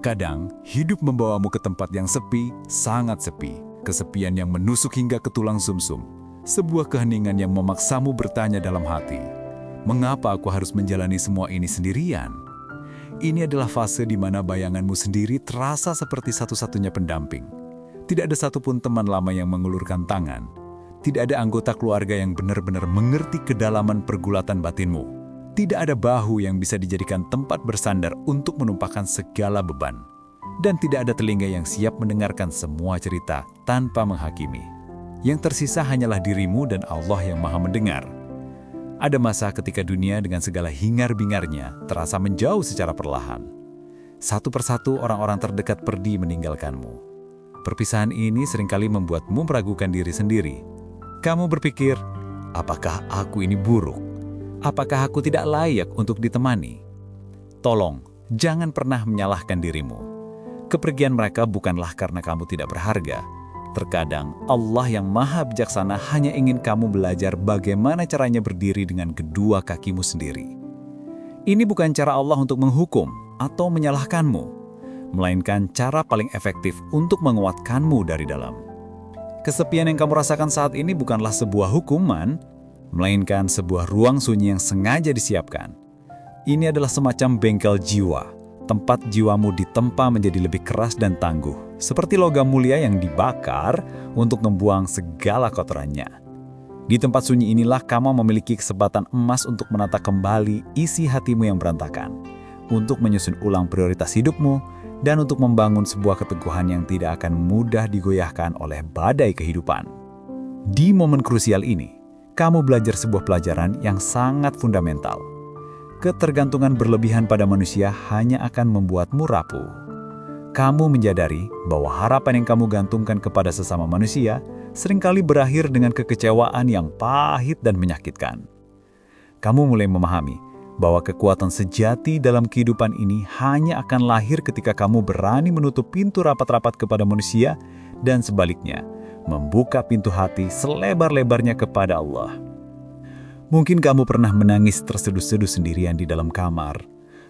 Kadang, hidup membawamu ke tempat yang sepi, sangat sepi. Kesepian yang menusuk hingga ke tulang sumsum. Sebuah keheningan yang memaksamu bertanya dalam hati, mengapa aku harus menjalani semua ini sendirian? Ini adalah fase di mana bayanganmu sendiri terasa seperti satu-satunya pendamping. Tidak ada satupun teman lama yang mengulurkan tangan. Tidak ada anggota keluarga yang benar-benar mengerti kedalaman pergulatan batinmu. Tidak ada bahu yang bisa dijadikan tempat bersandar untuk menumpahkan segala beban. Dan tidak ada telinga yang siap mendengarkan semua cerita tanpa menghakimi. Yang tersisa hanyalah dirimu dan Allah yang Maha Mendengar. Ada masa ketika dunia dengan segala hingar-bingarnya terasa menjauh secara perlahan. Satu persatu orang-orang terdekat pergi meninggalkanmu. Perpisahan ini seringkali membuatmu meragukan diri sendiri. Kamu berpikir, apakah aku ini buruk? Apakah aku tidak layak untuk ditemani? Tolong, jangan pernah menyalahkan dirimu. Kepergian mereka bukanlah karena kamu tidak berharga. Terkadang Allah yang Maha Bijaksana hanya ingin kamu belajar bagaimana caranya berdiri dengan kedua kakimu sendiri. Ini bukan cara Allah untuk menghukum atau menyalahkanmu, melainkan cara paling efektif untuk menguatkanmu dari dalam. Kesepian yang kamu rasakan saat ini bukanlah sebuah hukuman, melainkan sebuah ruang sunyi yang sengaja disiapkan. Ini adalah semacam bengkel jiwa, tempat jiwamu ditempa menjadi lebih keras dan tangguh, seperti logam mulia yang dibakar untuk membuang segala kotorannya. Di tempat sunyi inilah kamu memiliki kesempatan emas untuk menata kembali isi hatimu yang berantakan, untuk menyusun ulang prioritas hidupmu, dan untuk membangun sebuah keteguhan yang tidak akan mudah digoyahkan oleh badai kehidupan. Di momen krusial ini, kamu belajar sebuah pelajaran yang sangat fundamental. Ketergantungan berlebihan pada manusia hanya akan membuatmu rapuh. Kamu menyadari bahwa harapan yang kamu gantungkan kepada sesama manusia seringkali berakhir dengan kekecewaan yang pahit dan menyakitkan. Kamu mulai memahami bahwa kekuatan sejati dalam kehidupan ini hanya akan lahir ketika kamu berani menutup pintu rapat-rapat kepada manusia dan sebaliknya, membuka pintu hati selebar-lebarnya kepada Allah. Mungkin kamu pernah menangis terseduh-seduh sendirian di dalam kamar,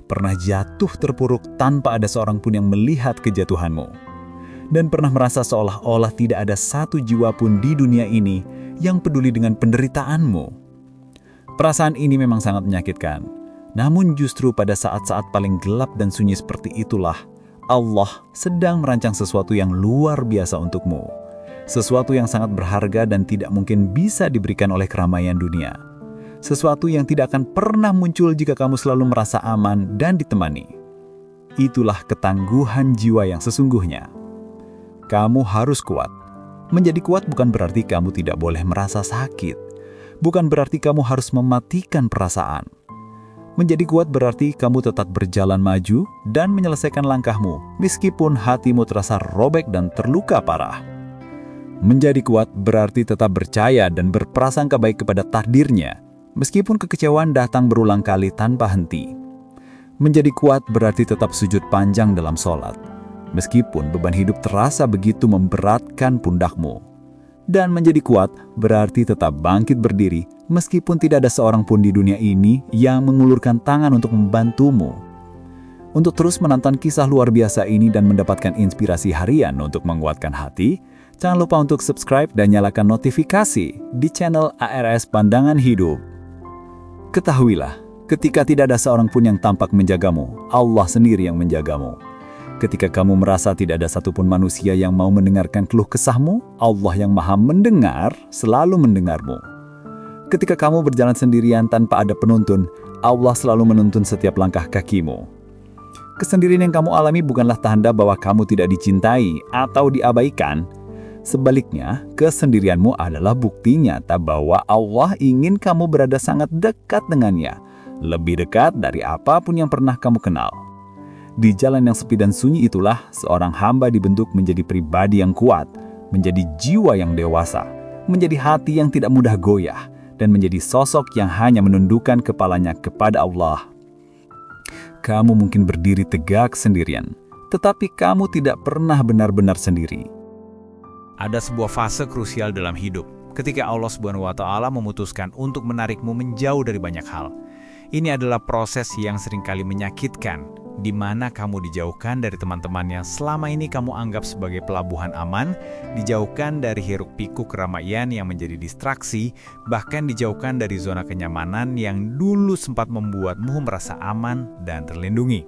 pernah jatuh terpuruk tanpa ada seorang pun yang melihat kejatuhanmu, dan pernah merasa seolah-olah tidak ada satu jiwa pun di dunia ini yang peduli dengan penderitaanmu. Perasaan ini memang sangat menyakitkan, namun justru pada saat-saat paling gelap dan sunyi seperti itulah, Allah sedang merancang sesuatu yang luar biasa untukmu. Sesuatu yang sangat berharga dan tidak mungkin bisa diberikan oleh keramaian dunia. Sesuatu yang tidak akan pernah muncul jika kamu selalu merasa aman dan ditemani. Itulah ketangguhan jiwa yang sesungguhnya. Kamu harus kuat. Menjadi kuat bukan berarti kamu tidak boleh merasa sakit. Bukan berarti kamu harus mematikan perasaan. Menjadi kuat berarti kamu tetap berjalan maju dan menyelesaikan langkahmu meskipun hatimu terasa robek dan terluka parah. Menjadi kuat berarti tetap percaya dan berprasangka baik kepada takdirnya, meskipun kekecewaan datang berulang kali tanpa henti. Menjadi kuat berarti tetap sujud panjang dalam sholat, meskipun beban hidup terasa begitu memberatkan pundakmu. Dan menjadi kuat berarti tetap bangkit berdiri, meskipun tidak ada seorang pun di dunia ini yang mengulurkan tangan untuk membantumu. Untuk terus menonton kisah luar biasa ini dan mendapatkan inspirasi harian untuk menguatkan hati, jangan lupa untuk subscribe dan nyalakan notifikasi di channel ARS Pandangan Hidup. Ketahuilah, ketika tidak ada seorang pun yang tampak menjagamu, Allah sendiri yang menjagamu. Ketika kamu merasa tidak ada satupun manusia yang mau mendengarkan keluh kesahmu, Allah yang Maha Mendengar selalu mendengarmu. Ketika kamu berjalan sendirian tanpa ada penuntun, Allah selalu menuntun setiap langkah kakimu. Kesendirian yang kamu alami bukanlah tanda bahwa kamu tidak dicintai atau diabaikan. Sebaliknya, kesendirianmu adalah bukti nyata bahwa Allah ingin kamu berada sangat dekat dengannya, lebih dekat dari apapun yang pernah kamu kenal. Di jalan yang sepi dan sunyi itulah seorang hamba dibentuk menjadi pribadi yang kuat, menjadi jiwa yang dewasa, menjadi hati yang tidak mudah goyah, dan menjadi sosok yang hanya menundukkan kepalanya kepada Allah. Kamu mungkin berdiri tegak sendirian, tetapi kamu tidak pernah benar-benar sendiri. Ada sebuah fase krusial dalam hidup, ketika Allah SWT memutuskan untuk menarikmu menjauh dari banyak hal. Ini adalah proses yang seringkali menyakitkan, di mana kamu dijauhkan dari teman-teman yang selama ini kamu anggap sebagai pelabuhan aman, dijauhkan dari hiruk-pikuk keramaian yang menjadi distraksi, bahkan dijauhkan dari zona kenyamanan yang dulu sempat membuatmu merasa aman dan terlindungi.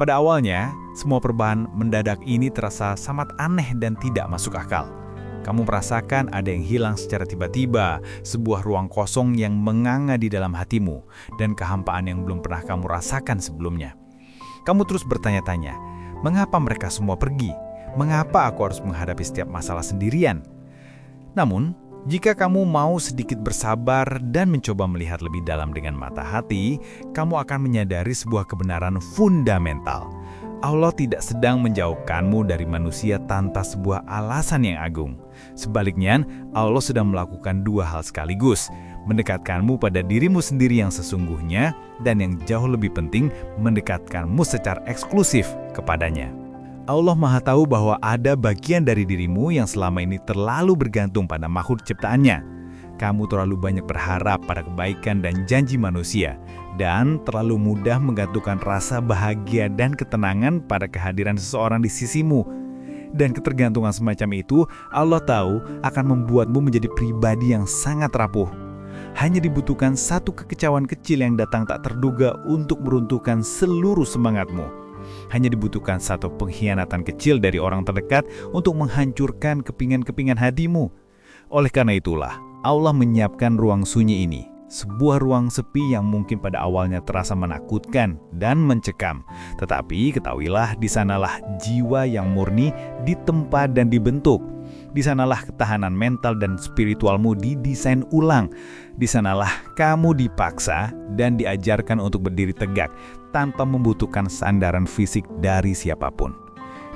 Pada awalnya, semua perubahan mendadak ini terasa sangat aneh dan tidak masuk akal. Kamu merasakan ada yang hilang secara tiba-tiba, sebuah ruang kosong yang menganga di dalam hatimu, dan kehampaan yang belum pernah kamu rasakan sebelumnya. Kamu terus bertanya-tanya, mengapa mereka semua pergi? Mengapa aku harus menghadapi setiap masalah sendirian? Namun, jika kamu mau sedikit bersabar dan mencoba melihat lebih dalam dengan mata hati, kamu akan menyadari sebuah kebenaran fundamental. Allah tidak sedang menjauhkanmu dari manusia tanpa sebuah alasan yang agung. Sebaliknya, Allah sedang melakukan dua hal sekaligus, mendekatkanmu pada dirimu sendiri yang sesungguhnya, dan yang jauh lebih penting, mendekatkanmu secara eksklusif kepadanya. Allah Maha Tahu bahwa ada bagian dari dirimu yang selama ini terlalu bergantung pada makhluk ciptaannya. Kamu terlalu banyak berharap pada kebaikan dan janji manusia, dan terlalu mudah menggantungkan rasa bahagia dan ketenangan pada kehadiran seseorang di sisimu. Dan ketergantungan semacam itu, Allah tahu akan membuatmu menjadi pribadi yang sangat rapuh. Hanya dibutuhkan satu kekecauan kecil yang datang tak terduga untuk meruntuhkan seluruh semangatmu. Hanya dibutuhkan satu pengkhianatan kecil dari orang terdekat untuk menghancurkan kepingan-kepingan hatimu. Oleh karena itulah, Allah menyiapkan ruang sunyi ini, sebuah ruang sepi yang mungkin pada awalnya terasa menakutkan dan mencekam. Tetapi ketahuilah, di sanalah jiwa yang murni ditempa dan dibentuk. Di sanalah ketahanan mental dan spiritualmu didesain ulang. Di sanalah kamu dipaksa dan diajarkan untuk berdiri tegak tanpa membutuhkan sandaran fisik dari siapapun.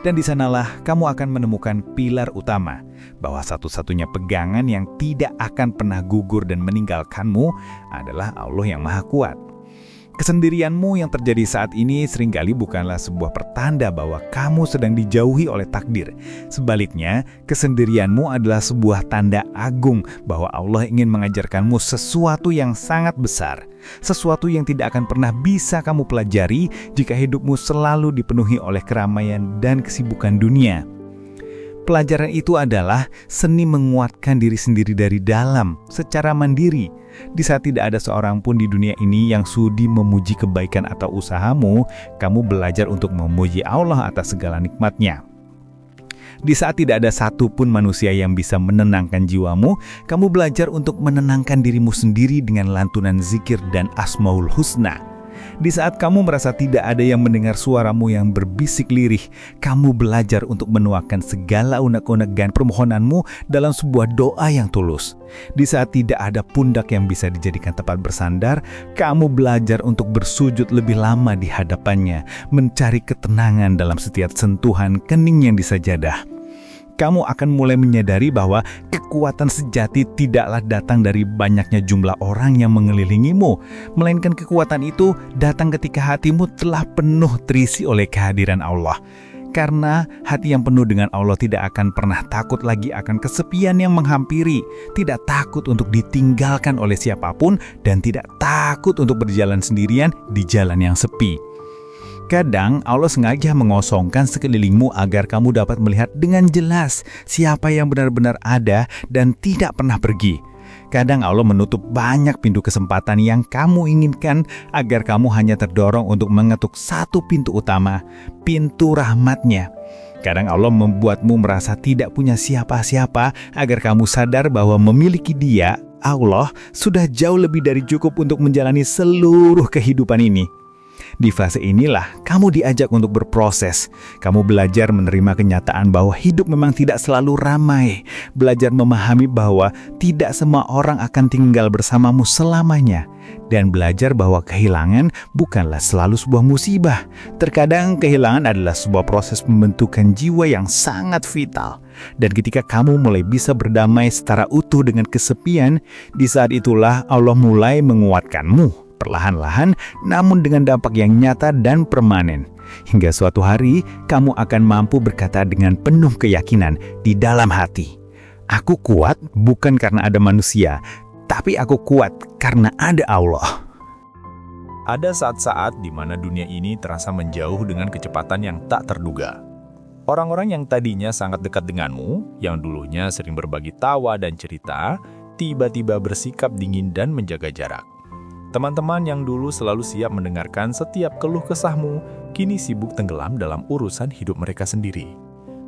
Dan di sanalah kamu akan menemukan pilar utama, bahwa satu-satunya pegangan yang tidak akan pernah gugur dan meninggalkanmu adalah Allah yang Maha Kuat. Kesendirianmu yang terjadi saat ini seringkali bukanlah sebuah pertanda bahwa kamu sedang dijauhi oleh takdir. Sebaliknya, kesendirianmu adalah sebuah tanda agung bahwa Allah ingin mengajarkanmu sesuatu yang sangat besar. Sesuatu yang tidak akan pernah bisa kamu pelajari jika hidupmu selalu dipenuhi oleh keramaian dan kesibukan dunia. Pelajaran itu adalah seni menguatkan diri sendiri dari dalam, secara mandiri. Di saat tidak ada seorang pun di dunia ini yang sudi memuji kebaikan atau usahamu, kamu belajar untuk memuji Allah atas segala nikmatnya. Di saat tidak ada satupun manusia yang bisa menenangkan jiwamu, kamu belajar untuk menenangkan dirimu sendiri dengan lantunan zikir dan Asmaul Husna. Di saat kamu merasa tidak ada yang mendengar suaramu yang berbisik lirih, kamu belajar untuk menuangkan segala unek-unek dan permohonanmu dalam sebuah doa yang tulus. Di saat tidak ada pundak yang bisa dijadikan tempat bersandar, kamu belajar untuk bersujud lebih lama di hadapannya, mencari ketenangan dalam setiap sentuhan kening yang disajadah. Kamu akan mulai menyadari bahwa kekuatan sejati tidaklah datang dari banyaknya jumlah orang yang mengelilingimu, melainkan kekuatan itu datang ketika hatimu telah penuh terisi oleh kehadiran Allah. Karena hati yang penuh dengan Allah tidak akan pernah takut lagi akan kesepian yang menghampiri, tidak takut untuk ditinggalkan oleh siapapun, dan tidak takut untuk berjalan sendirian di jalan yang sepi. Kadang Allah sengaja mengosongkan sekelilingmu agar kamu dapat melihat dengan jelas siapa yang benar-benar ada dan tidak pernah pergi. Kadang Allah menutup banyak pintu kesempatan yang kamu inginkan agar kamu hanya terdorong untuk mengetuk satu pintu utama, pintu rahmat-Nya. Kadang Allah membuatmu merasa tidak punya siapa-siapa agar kamu sadar bahwa memiliki Dia, Allah, sudah jauh lebih dari cukup untuk menjalani seluruh kehidupan ini. Di fase inilah kamu diajak untuk berproses. Kamu belajar menerima kenyataan bahwa hidup memang tidak selalu ramai. Belajar memahami bahwa tidak semua orang akan tinggal bersamamu selamanya. Dan belajar bahwa kehilangan bukanlah selalu sebuah musibah. Terkadang kehilangan adalah sebuah proses pembentukan jiwa yang sangat vital. Dan ketika kamu mulai bisa berdamai secara utuh dengan kesepian, di saat itulah Allah mulai menguatkanmu. Perlahan-lahan, namun dengan dampak yang nyata dan permanen. Hingga suatu hari, kamu akan mampu berkata dengan penuh keyakinan di dalam hati, "Aku kuat bukan karena ada manusia, tapi aku kuat karena ada Allah." Ada saat-saat di mana dunia ini terasa menjauh dengan kecepatan yang tak terduga. Orang-orang yang tadinya sangat dekat denganmu, yang dulunya sering berbagi tawa dan cerita, tiba-tiba bersikap dingin dan menjaga jarak. Teman-teman yang dulu selalu siap mendengarkan setiap keluh kesahmu, kini sibuk tenggelam dalam urusan hidup mereka sendiri.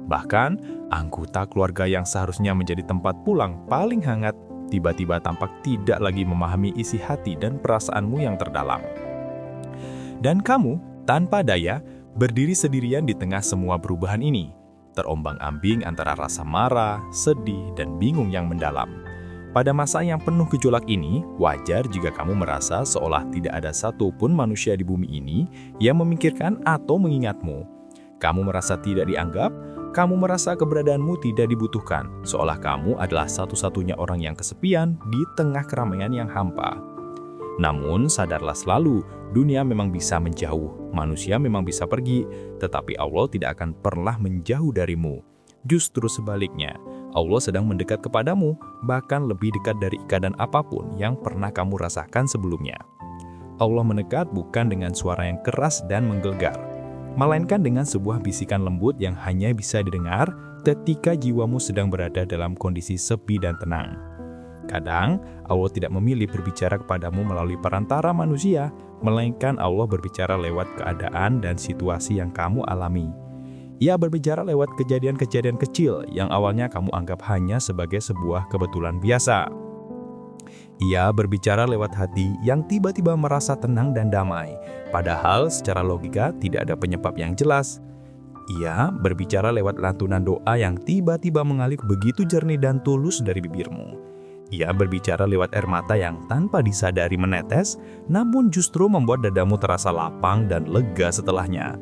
Bahkan, anggota keluarga yang seharusnya menjadi tempat pulang paling hangat, tiba-tiba tampak tidak lagi memahami isi hati dan perasaanmu yang terdalam. Dan kamu, tanpa daya, berdiri sendirian di tengah semua perubahan ini, terombang-ambing antara rasa marah, sedih, dan bingung yang mendalam. Pada masa yang penuh gejolak ini, wajar jika kamu merasa seolah tidak ada satupun manusia di bumi ini yang memikirkan atau mengingatmu. Kamu merasa tidak dianggap, kamu merasa keberadaanmu tidak dibutuhkan, seolah kamu adalah satu-satunya orang yang kesepian di tengah keramaian yang hampa. Namun, sadarlah selalu, dunia memang bisa menjauh, manusia memang bisa pergi, tetapi Allah tidak akan pernah menjauh darimu. Justru sebaliknya, Allah sedang mendekat kepadamu, bahkan lebih dekat dari ikatan apapun yang pernah kamu rasakan sebelumnya. Allah mendekat bukan dengan suara yang keras dan menggelegar, melainkan dengan sebuah bisikan lembut yang hanya bisa didengar ketika jiwamu sedang berada dalam kondisi sepi dan tenang. Kadang, Allah tidak memilih berbicara kepadamu melalui perantara manusia, melainkan Allah berbicara lewat keadaan dan situasi yang kamu alami. Ia berbicara lewat kejadian-kejadian kecil yang awalnya kamu anggap hanya sebagai sebuah kebetulan biasa. Ia berbicara lewat hati yang tiba-tiba merasa tenang dan damai, padahal secara logika tidak ada penyebab yang jelas. Ia berbicara lewat lantunan doa yang tiba-tiba mengalir begitu jernih dan tulus dari bibirmu. Ia berbicara lewat air mata yang tanpa disadari menetes, namun justru membuat dadamu terasa lapang dan lega setelahnya.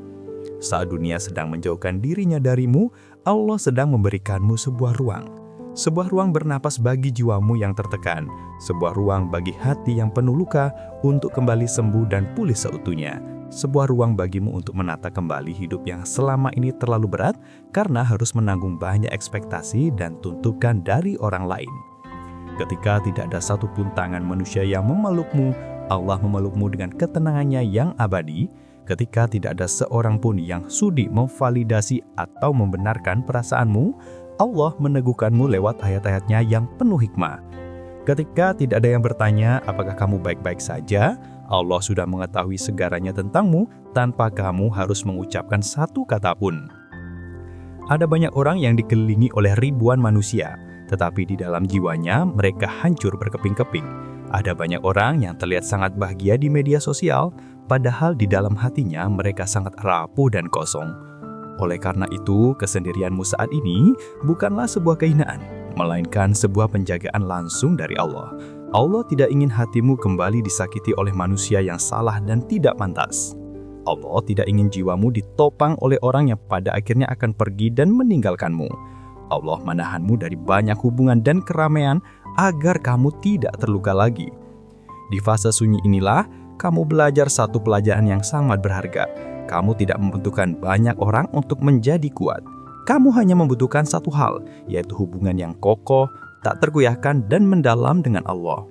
Saat dunia sedang menjauhkan dirinya darimu, Allah sedang memberikanmu sebuah ruang. Sebuah ruang bernapas bagi jiwamu yang tertekan, sebuah ruang bagi hati yang penuh luka untuk kembali sembuh dan pulih seutuhnya. Sebuah ruang bagimu untuk menata kembali hidup yang selama ini terlalu berat karena harus menanggung banyak ekspektasi dan tuntutan dari orang lain. Ketika tidak ada satupun tangan manusia yang memelukmu, Allah memelukmu dengan ketenangannya yang abadi. Ketika tidak ada seorang pun yang sudi memvalidasi atau membenarkan perasaanmu, Allah meneguhkanmu lewat ayat-ayatnya yang penuh hikmah. Ketika tidak ada yang bertanya apakah kamu baik-baik saja, Allah sudah mengetahui segaranya tentangmu tanpa kamu harus mengucapkan satu kata pun. Ada banyak orang yang dikelilingi oleh ribuan manusia, tetapi di dalam jiwanya mereka hancur berkeping-keping. Ada banyak orang yang terlihat sangat bahagia di media sosial, padahal di dalam hatinya mereka sangat rapuh dan kosong. Oleh karena itu, kesendirianmu saat ini bukanlah sebuah kehinaan, melainkan sebuah penjagaan langsung dari Allah. Allah tidak ingin hatimu kembali disakiti oleh manusia yang salah dan tidak pantas. Allah tidak ingin jiwamu ditopang oleh orang yang pada akhirnya akan pergi dan meninggalkanmu. Allah menahanmu dari banyak hubungan dan keramaian agar kamu tidak terluka lagi. Di fase sunyi inilah, kamu belajar satu pelajaran yang sangat berharga. Kamu tidak membutuhkan banyak orang untuk menjadi kuat. Kamu hanya membutuhkan satu hal, yaitu hubungan yang kokoh, tak tergoyahkan dan mendalam dengan Allah.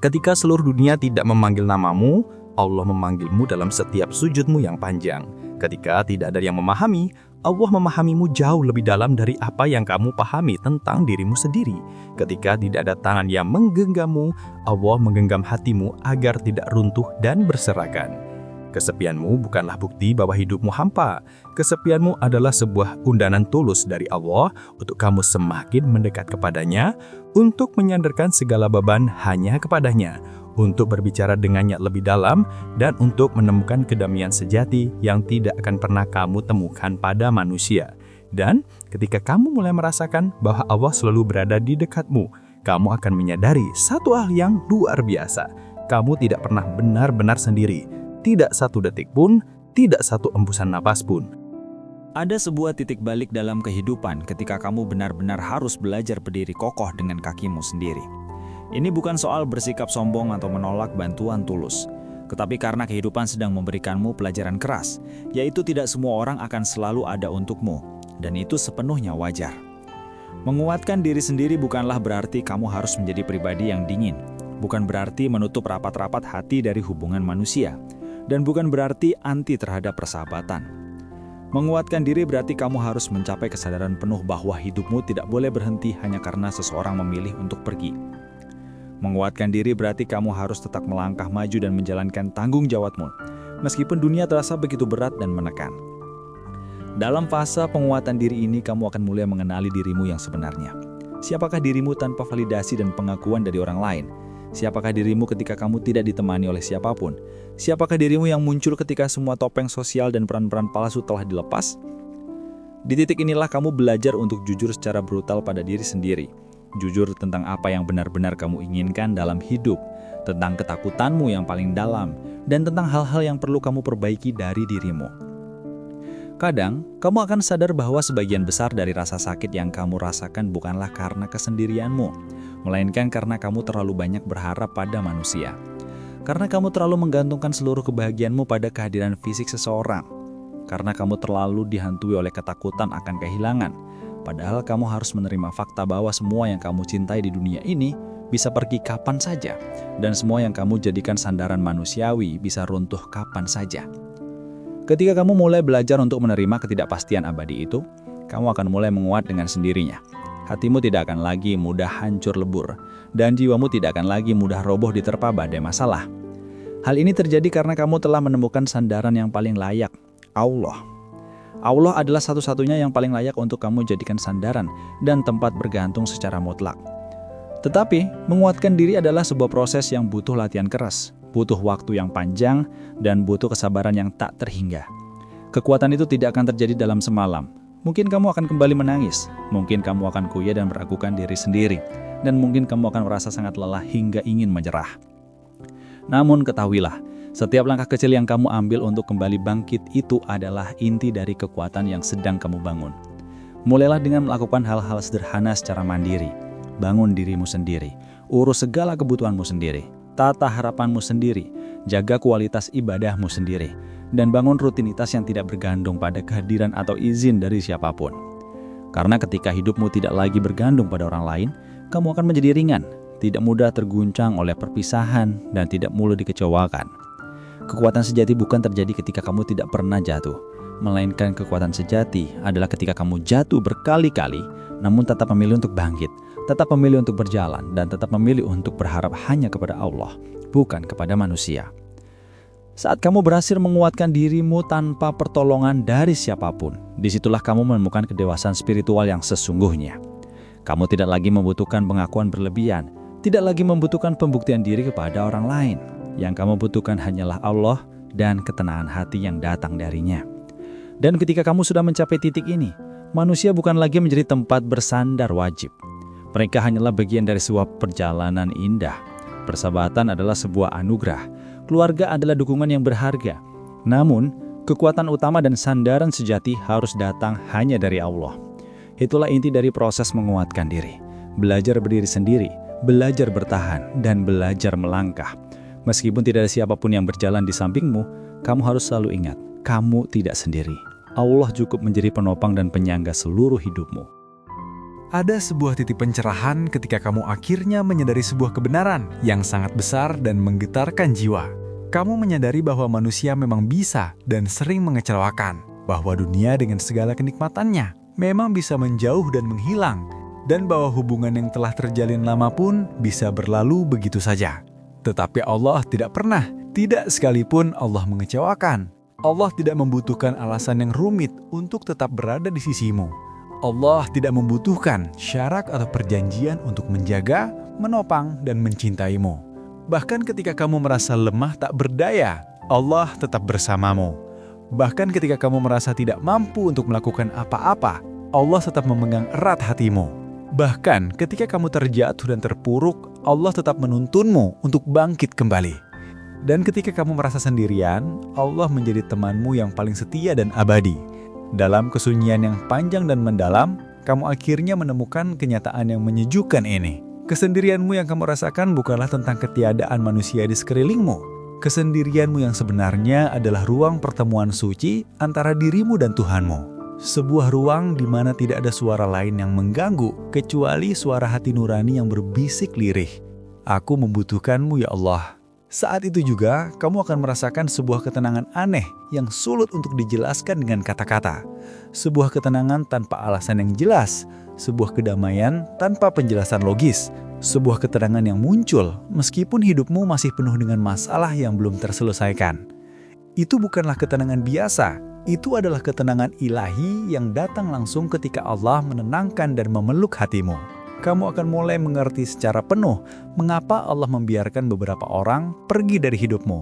Ketika seluruh dunia tidak memanggil namamu, Allah memanggilmu dalam setiap sujudmu yang panjang. Ketika tidak ada yang memahami, Allah memahamimu jauh lebih dalam dari apa yang kamu pahami tentang dirimu sendiri. Ketika tidak ada tangan yang menggenggammu, Allah menggenggam hatimu agar tidak runtuh dan berserakan. Kesepianmu bukanlah bukti bahwa hidupmu hampa. Kesepianmu adalah sebuah undangan tulus dari Allah untuk kamu semakin mendekat kepadanya, untuk menyandarkan segala beban hanya kepadanya, untuk berbicara dengannya lebih dalam, dan untuk menemukan kedamaian sejati yang tidak akan pernah kamu temukan pada manusia. Dan ketika kamu mulai merasakan bahwa Allah selalu berada di dekatmu, kamu akan menyadari satu hal yang luar biasa. Kamu tidak pernah benar-benar sendiri. Tidak satu detik pun, tidak satu embusan napas pun. Ada sebuah titik balik dalam kehidupan ketika kamu benar-benar harus belajar berdiri kokoh dengan kakimu sendiri. Ini bukan soal bersikap sombong atau menolak bantuan tulus, tetapi karena kehidupan sedang memberikanmu pelajaran keras, yaitu tidak semua orang akan selalu ada untukmu, dan itu sepenuhnya wajar. Menguatkan diri sendiri bukanlah berarti kamu harus menjadi pribadi yang dingin. bukan berarti menutup rapat-rapat hati dari hubungan manusia, dan bukan berarti anti terhadap persahabatan. Menguatkan diri berarti kamu harus mencapai kesadaran penuh bahwa hidupmu tidak boleh berhenti hanya karena seseorang memilih untuk pergi. Menguatkan diri berarti kamu harus tetap melangkah maju dan menjalankan tanggung jawabmu, meskipun dunia terasa begitu berat dan menekan. Dalam fase penguatan diri ini, kamu akan mulai mengenali dirimu yang sebenarnya. Siapakah dirimu tanpa validasi dan pengakuan dari orang lain? Siapakah dirimu ketika kamu tidak ditemani oleh siapapun? Siapakah dirimu yang muncul ketika semua topeng sosial dan peran-peran palsu telah dilepas? Di titik inilah kamu belajar untuk jujur secara brutal pada diri sendiri. Jujur tentang apa yang benar-benar kamu inginkan dalam hidup, tentang ketakutanmu yang paling dalam, dan tentang hal-hal yang perlu kamu perbaiki dari dirimu. Kadang, kamu akan sadar bahwa sebagian besar dari rasa sakit yang kamu rasakan bukanlah karena kesendirianmu, melainkan karena kamu terlalu banyak berharap pada manusia. Karena kamu terlalu menggantungkan seluruh kebahagiaanmu pada kehadiran fisik seseorang. Karena kamu terlalu dihantui oleh ketakutan akan kehilangan. Padahal kamu harus menerima fakta bahwa semua yang kamu cintai di dunia ini bisa pergi kapan saja. Dan semua yang kamu jadikan sandaran manusiawi bisa runtuh kapan saja. Ketika kamu mulai belajar untuk menerima ketidakpastian abadi itu, kamu akan mulai menguat dengan sendirinya. Hatimu tidak akan lagi mudah hancur lebur, dan jiwamu tidak akan lagi mudah roboh diterpa badai masalah. Hal ini terjadi karena kamu telah menemukan sandaran yang paling layak, Allah. Allah adalah satu-satunya yang paling layak untuk kamu jadikan sandaran dan tempat bergantung secara mutlak. Tetapi, menguatkan diri adalah sebuah proses yang butuh latihan keras, butuh waktu yang panjang, dan butuh kesabaran yang tak terhingga. Kekuatan itu tidak akan terjadi dalam semalam. Mungkin kamu akan kembali menangis, mungkin kamu akan kuyuh dan meragukan diri sendiri, dan mungkin kamu akan merasa sangat lelah hingga ingin menyerah. Namun ketahuilah, setiap langkah kecil yang kamu ambil untuk kembali bangkit itu adalah inti dari kekuatan yang sedang kamu bangun. Mulailah dengan melakukan hal-hal sederhana secara mandiri. Bangun dirimu sendiri, urus segala kebutuhanmu sendiri, tata harapanmu sendiri, jaga kualitas ibadahmu sendiri, dan bangun rutinitas yang tidak bergantung pada kehadiran atau izin dari siapapun. Karena ketika hidupmu tidak lagi bergantung pada orang lain, kamu akan menjadi ringan, tidak mudah terguncang oleh perpisahan, dan tidak mudah dikecewakan. Kekuatan sejati bukan terjadi ketika kamu tidak pernah jatuh, melainkan kekuatan sejati adalah ketika kamu jatuh berkali-kali, namun tetap memilih untuk bangkit, tetap memilih untuk berjalan, dan tetap memilih untuk berharap hanya kepada Allah, bukan kepada manusia. Saat kamu berhasil menguatkan dirimu tanpa pertolongan dari siapapun, disitulah kamu menemukan kedewasaan spiritual yang sesungguhnya. Kamu tidak lagi membutuhkan pengakuan berlebihan, tidak lagi membutuhkan pembuktian diri kepada orang lain. Yang kamu butuhkan hanyalah Allah dan ketenangan hati yang datang darinya. Dan ketika kamu sudah mencapai titik ini, manusia bukan lagi menjadi tempat bersandar wajib. Mereka hanyalah bagian dari sebuah perjalanan indah. Persahabatan adalah sebuah anugerah. Keluarga adalah dukungan yang berharga. Namun, kekuatan utama dan sandaran sejati harus datang hanya dari Allah. Itulah inti dari proses menguatkan diri. Belajar berdiri sendiri, belajar bertahan, dan belajar melangkah. Meskipun tidak ada siapapun yang berjalan di sampingmu, kamu harus selalu ingat, kamu tidak sendiri. Allah cukup menjadi penopang dan penyangga seluruh hidupmu. Ada sebuah titik pencerahan ketika kamu akhirnya menyadari sebuah kebenaran yang sangat besar dan menggetarkan jiwa. Kamu menyadari bahwa manusia memang bisa dan sering mengecewakan, bahwa dunia dengan segala kenikmatannya memang bisa menjauh dan menghilang, dan bahwa hubungan yang telah terjalin lama pun bisa berlalu begitu saja. Tetapi Allah tidak pernah, tidak sekalipun Allah mengecewakan. Allah tidak membutuhkan alasan yang rumit untuk tetap berada di sisimu. Allah tidak membutuhkan syarat atau perjanjian untuk menjaga, menopang, dan mencintaimu. Bahkan ketika kamu merasa lemah tak berdaya, Allah tetap bersamamu. Bahkan ketika kamu merasa tidak mampu untuk melakukan apa-apa, Allah tetap memegang erat hatimu. Bahkan ketika kamu terjatuh dan terpuruk, Allah tetap menuntunmu untuk bangkit kembali. Dan ketika kamu merasa sendirian, Allah menjadi temanmu yang paling setia dan abadi. Dalam kesunyian yang panjang dan mendalam, kamu akhirnya menemukan kenyataan yang menyejukkan ini. Kesendirianmu yang kamu rasakan bukanlah tentang ketiadaan manusia di sekelilingmu. Kesendirianmu yang sebenarnya adalah ruang pertemuan suci antara dirimu dan Tuhanmu. Sebuah ruang di mana tidak ada suara lain yang mengganggu kecuali suara hati nurani yang berbisik lirih. Aku membutuhkanmu ya Allah. Saat itu juga, kamu akan merasakan sebuah ketenangan aneh yang sulit untuk dijelaskan dengan kata-kata. Sebuah ketenangan tanpa alasan yang jelas, sebuah kedamaian tanpa penjelasan logis, sebuah ketenangan yang muncul meskipun hidupmu masih penuh dengan masalah yang belum terselesaikan. Itu bukanlah ketenangan biasa, itu adalah ketenangan ilahi yang datang langsung ketika Allah menenangkan dan memeluk hatimu. Kamu akan mulai mengerti secara penuh mengapa Allah membiarkan beberapa orang pergi dari hidupmu.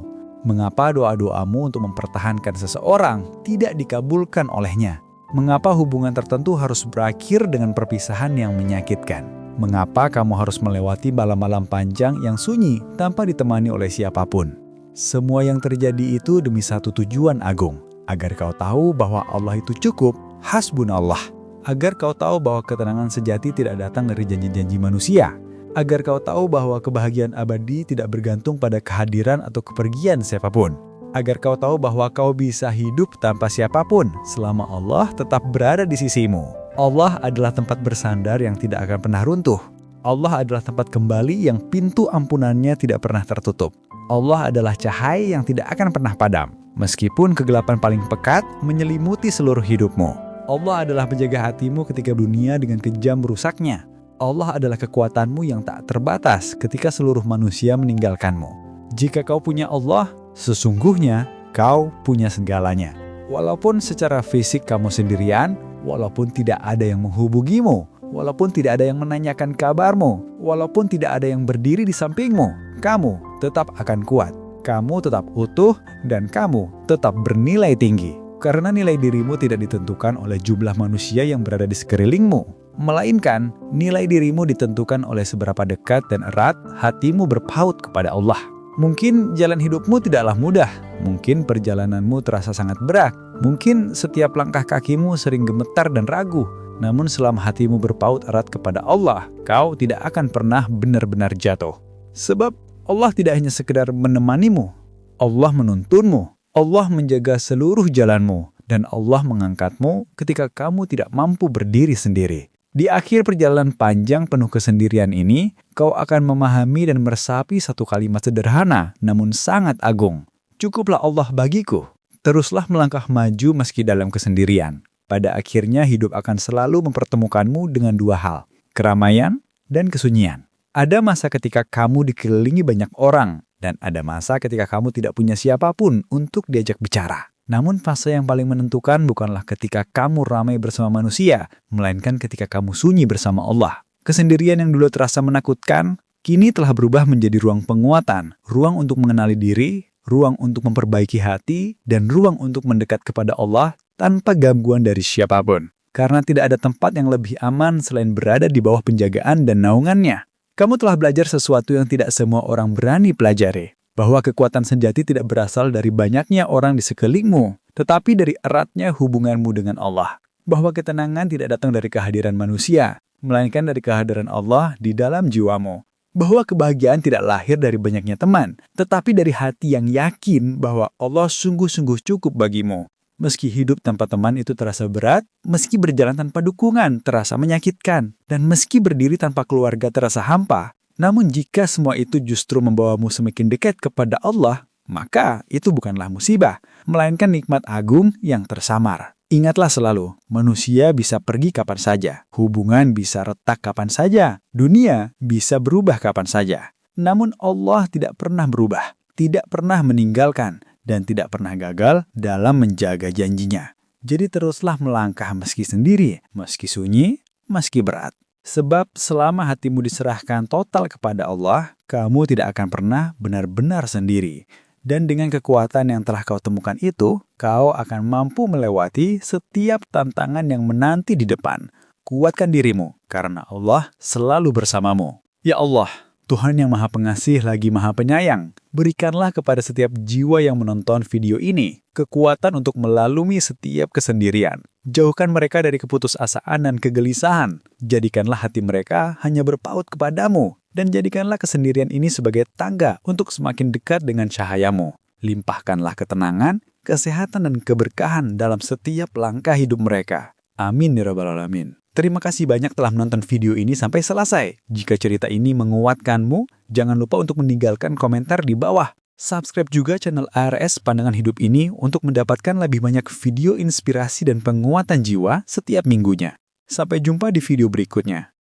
Mengapa doa-doamu untuk mempertahankan seseorang tidak dikabulkan olehnya. Mengapa hubungan tertentu harus berakhir dengan perpisahan yang menyakitkan. Mengapa kamu harus melewati malam-malam panjang yang sunyi tanpa ditemani oleh siapapun. Semua yang terjadi itu demi satu tujuan agung, agar kau tahu bahwa Allah itu cukup, hasbunallah. Agar kau tahu bahwa ketenangan sejati tidak datang dari janji-janji manusia. Agar kau tahu bahwa kebahagiaan abadi tidak bergantung pada kehadiran atau kepergian siapapun. Agar kau tahu bahwa kau bisa hidup tanpa siapapun selama Allah tetap berada di sisimu. Allah adalah tempat bersandar yang tidak akan pernah runtuh. Allah adalah tempat kembali yang pintu ampunannya tidak pernah tertutup. Allah adalah cahaya yang tidak akan pernah padam, meskipun kegelapan paling pekat menyelimuti seluruh hidupmu. Allah adalah penjaga hatimu ketika dunia dengan kejam merusaknya. Allah adalah kekuatanmu yang tak terbatas ketika seluruh manusia meninggalkanmu. Jika kau punya Allah, sesungguhnya kau punya segalanya. Walaupun secara fisik kamu sendirian, walaupun tidak ada yang menghubungimu, walaupun tidak ada yang menanyakan kabarmu, walaupun tidak ada yang berdiri di sampingmu, kamu tetap akan kuat. Kamu tetap utuh dan kamu tetap bernilai tinggi. Karena nilai dirimu tidak ditentukan oleh jumlah manusia yang berada di sekelilingmu, melainkan nilai dirimu ditentukan oleh seberapa dekat dan erat hatimu berpaut kepada Allah. Mungkin jalan hidupmu tidaklah mudah, mungkin perjalananmu terasa sangat berat, mungkin setiap langkah kakimu sering gemetar dan ragu, namun selama hatimu berpaut erat kepada Allah, kau tidak akan pernah benar-benar jatuh. Sebab Allah tidak hanya sekedar menemanimu, Allah menuntunmu. Allah menjaga seluruh jalanmu, dan Allah mengangkatmu ketika kamu tidak mampu berdiri sendiri. Di akhir perjalanan panjang penuh kesendirian ini, kau akan memahami dan meresapi satu kalimat sederhana, namun sangat agung. Cukuplah Allah bagiku. Teruslah melangkah maju meski dalam kesendirian. Pada akhirnya hidup akan selalu mempertemukanmu dengan dua hal, keramaian dan kesunyian. Ada masa ketika kamu dikelilingi banyak orang, dan ada masa ketika kamu tidak punya siapapun untuk diajak bicara. Namun fase yang paling menentukan bukanlah ketika kamu ramai bersama manusia, melainkan ketika kamu sunyi bersama Allah. Kesendirian yang dulu terasa menakutkan, kini telah berubah menjadi ruang penguatan, ruang untuk mengenali diri, ruang untuk memperbaiki hati, dan ruang untuk mendekat kepada Allah tanpa gangguan dari siapapun. Karena tidak ada tempat yang lebih aman selain berada di bawah penjagaan dan naungannya. Kamu telah belajar sesuatu yang tidak semua orang berani pelajari, bahwa kekuatan sejati tidak berasal dari banyaknya orang di sekelilingmu, tetapi dari eratnya hubunganmu dengan Allah. Bahwa ketenangan tidak datang dari kehadiran manusia, melainkan dari kehadiran Allah di dalam jiwamu. Bahwa kebahagiaan tidak lahir dari banyaknya teman, tetapi dari hati yang yakin bahwa Allah sungguh-sungguh cukup bagimu. Meski hidup tanpa teman itu terasa berat, meski berjalan tanpa dukungan terasa menyakitkan, dan meski berdiri tanpa keluarga terasa hampa, namun jika semua itu justru membawamu semakin dekat kepada Allah, maka itu bukanlah musibah, melainkan nikmat agung yang tersamar. Ingatlah selalu, manusia bisa pergi kapan saja, hubungan bisa retak kapan saja, dunia bisa berubah kapan saja. Namun Allah tidak pernah berubah, tidak pernah meninggalkan, dan tidak pernah gagal dalam menjaga janjinya. Jadi teruslah melangkah meski sendiri, meski sunyi, meski berat. Sebab selama hatimu diserahkan total kepada Allah, kamu tidak akan pernah benar-benar sendiri. Dan dengan kekuatan yang telah kau temukan itu, kau akan mampu melewati setiap tantangan yang menanti di depan. Kuatkan dirimu, karena Allah selalu bersamamu. Ya Allah, Tuhan yang Maha Pengasih lagi Maha Penyayang, berikanlah kepada setiap jiwa yang menonton video ini kekuatan untuk melalui setiap kesendirian. Jauhkan mereka dari keputusasaan dan kegelisahan. Jadikanlah hati mereka hanya berpaut kepadamu, dan jadikanlah kesendirian ini sebagai tangga untuk semakin dekat dengan cahayamu. Limpahkanlah ketenangan, kesehatan, dan keberkahan dalam setiap langkah hidup mereka. Amin ya rabbal alamin. Terima kasih banyak telah menonton video ini sampai selesai. Jika cerita ini menguatkanmu, jangan lupa untuk meninggalkan komentar di bawah. Subscribe juga channel ARS Pandangan Hidup ini untuk mendapatkan lebih banyak video inspirasi dan penguatan jiwa setiap minggunya. Sampai jumpa di video berikutnya.